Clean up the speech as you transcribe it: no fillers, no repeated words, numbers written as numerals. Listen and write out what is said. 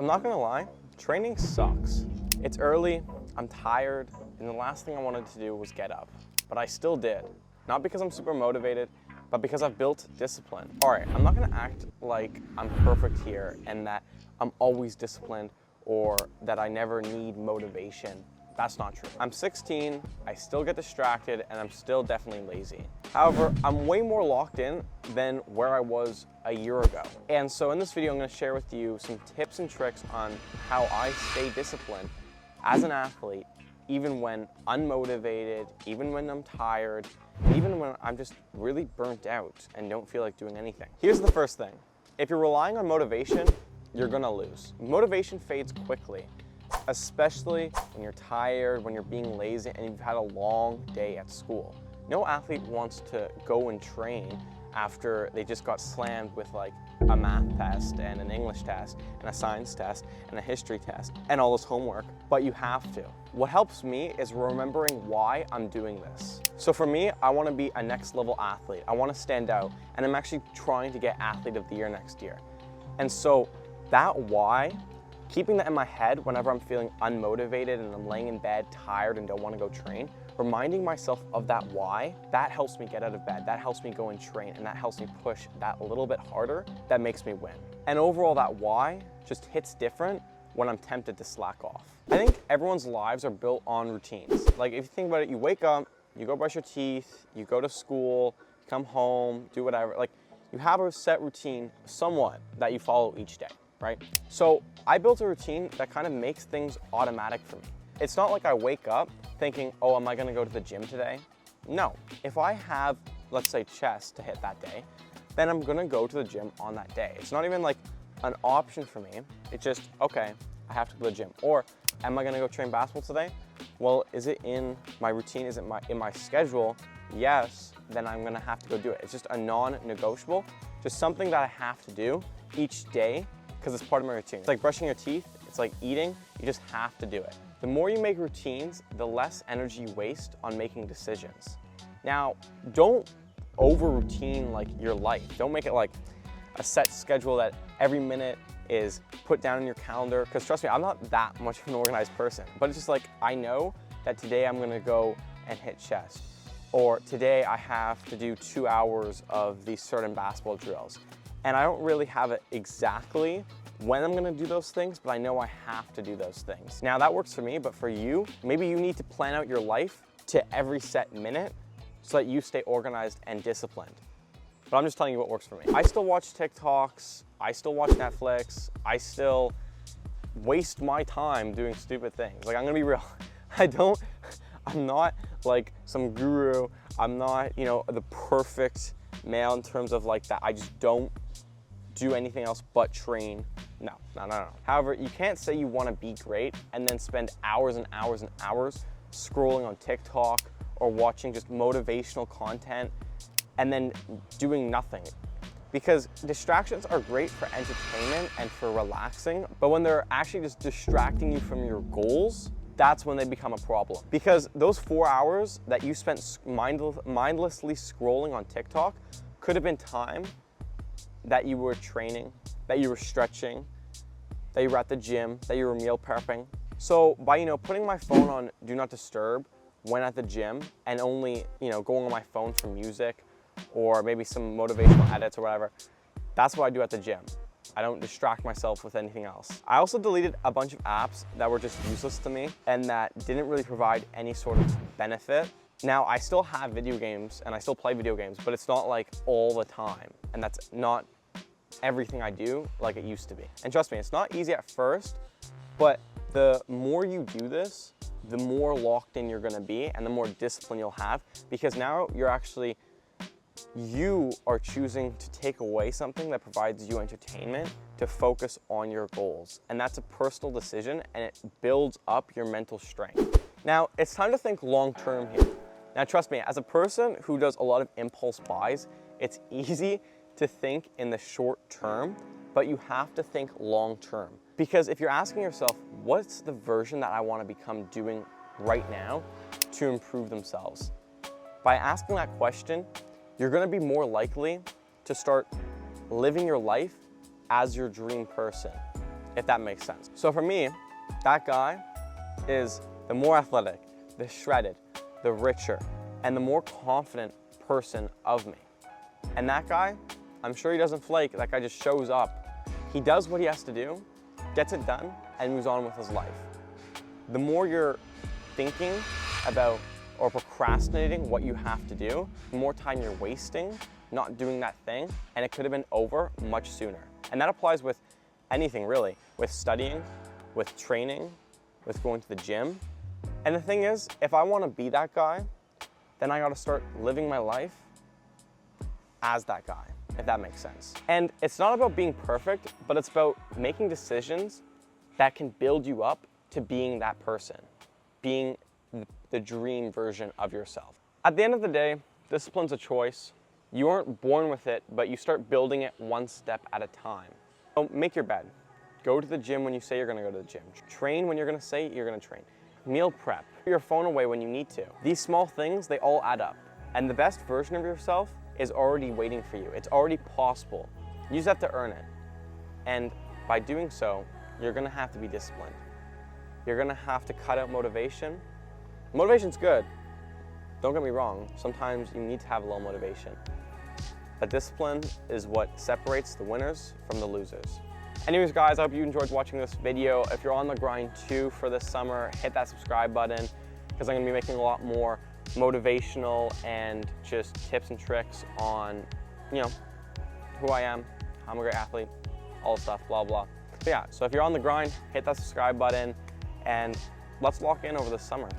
I'm not gonna lie, training sucks. It's early, I'm tired, and the last thing I wanted to do was get up. But I still did. Not because I'm super motivated, but because I've built discipline. All right, I'm not gonna act like I'm perfect here and that I'm always disciplined or that I never need motivation. That's not true. I'm 16, I still get distracted, and I'm still definitely lazy. However, I'm way more locked in than where I was a year ago. And so in this video, I'm gonna share with you some tips and tricks on how I stay disciplined as an athlete, even when unmotivated, even when I'm tired, even when I'm just really burnt out and don't feel like doing anything. Here's the first thing. If you're relying on motivation, you're gonna lose. Motivation fades quickly, especially when you're tired, when you're being lazy, and you've had a long day at school. No athlete wants to go and train after they just got slammed with like a math test and an English test and a science test and a history test and all this homework, but you have to. What helps me is remembering why I'm doing this. So for me, I want to be a next level athlete. I want to stand out, and I'm actually trying to get Athlete of the Year next year. And so that why, keeping that in my head whenever I'm feeling unmotivated and I'm laying in bed tired and don't want to go train, reminding myself of that why, that helps me get out of bed, that helps me go and train, and that helps me push that a little bit harder, that makes me win. And overall, that why just hits different when I'm tempted to slack off. I think everyone's lives are built on routines. Like if you think about it, you wake up, you go brush your teeth, you go to school, you come home, do whatever. Like you have a set routine somewhat that you follow each day, right? So I built a routine that kind of makes things automatic for me. It's not like I wake up thinking, oh, am I gonna go to the gym today? No, if I have, let's say, chest to hit that day, then I'm gonna go to the gym on that day. It's not even like an option for me. It's just, okay, I have to go to the gym. Or am I gonna go train basketball today? Well, is it in my routine? Is it in my schedule? Yes, then I'm gonna have to go do it. It's just a non-negotiable, just something that I have to do each day because it's part of my routine. It's like brushing your teeth, it's like eating, you just have to do it. The more you make routines, the less energy you waste on making decisions. Now, don't over-routine like your life. Don't make it like a set schedule that every minute is put down in your calendar, because trust me, I'm not that much of an organized person, but it's just like, I know that today I'm gonna go and hit chest, or today I have to do 2 hours of these certain basketball drills. And I don't really have it exactly when I'm gonna do those things, but I know I have to do those things. Now that works for me, but for you, maybe you need to plan out your life to every set minute so that you stay organized and disciplined. But I'm just telling you what works for me. I still watch TikToks, I still watch Netflix, I still waste my time doing stupid things. Like, I'm gonna be real, I'm not like some guru, I'm not, the perfect male in terms of like that. I just don't do anything else but train. No. However, you can't say you want to be great and then spend hours and hours and hours scrolling on TikTok or watching just motivational content and then doing nothing. Because distractions are great for entertainment and for relaxing, but when they're actually just distracting you from your goals, that's when they become a problem. Because those 4 hours that you spent mindlessly scrolling on TikTok could have been time that you were training, that you were stretching, that you were at the gym, that you were meal prepping. So by putting my phone on Do Not Disturb when at the gym and only going on my phone for music or maybe some motivational edits or whatever, that's what I do at the gym. I don't distract myself with anything else. I also deleted a bunch of apps that were just useless to me and that didn't really provide any sort of benefit. Now, I still have video games and I still play video games, but it's not like all the time. And that's not everything I do like it used to be. And trust me, it's not easy at first, but the more you do this, the more locked in you're gonna be and the more discipline you'll have, because now you are choosing to take away something that provides you entertainment to focus on your goals. And that's a personal decision and it builds up your mental strength. Now, it's time to think long-term here. Now, trust me, as a person who does a lot of impulse buys, it's easy to think in the short term, but you have to think long-term. Because if you're asking yourself, what's the version that I want to become doing right now to improve themselves? By asking that question, you're going to be more likely to start living your life as your dream person. if that makes sense. So for me, that guy is the more athletic, the shredded, the richer, and the more confident person of me. And that guy, I'm sure he doesn't flake. That guy just shows up. He does what he has to do, gets it done, and moves on with his life. The more you're thinking about or procrastinating what you have to do, the more time you're wasting not doing that thing, and it could have been over much sooner. And that applies with anything really, with studying, with training, with going to the gym. And the thing is, if I want to be that guy, then I got to start living my life as that guy, if that makes sense. And it's not about being perfect, but it's about making decisions that can build you up to being that person, being the dream version of yourself. At the end of the day, discipline's a choice. You aren't born with it, but you start building it one step at a time. So make your bed. Go to the gym when you say you're gonna go to the gym. Train when you're gonna say you're gonna train. Meal prep. Put your phone away when you need to. These small things, they all add up. And the best version of yourself is already waiting for you. It's already possible. You just have to earn it. And by doing so, you're gonna have to be disciplined. You're gonna have to cut out motivation. Motivation's good. Don't get me wrong. Sometimes you need to have a little motivation. But discipline is what separates the winners from the losers. Anyways, guys, I hope you enjoyed watching this video. If you're on the grind too for this summer, hit that subscribe button because I'm gonna be making a lot more motivational and just tips and tricks on, who I am, how I'm a great athlete, all the stuff, blah, blah. But yeah, so if you're on the grind, hit that subscribe button and let's lock in over the summer.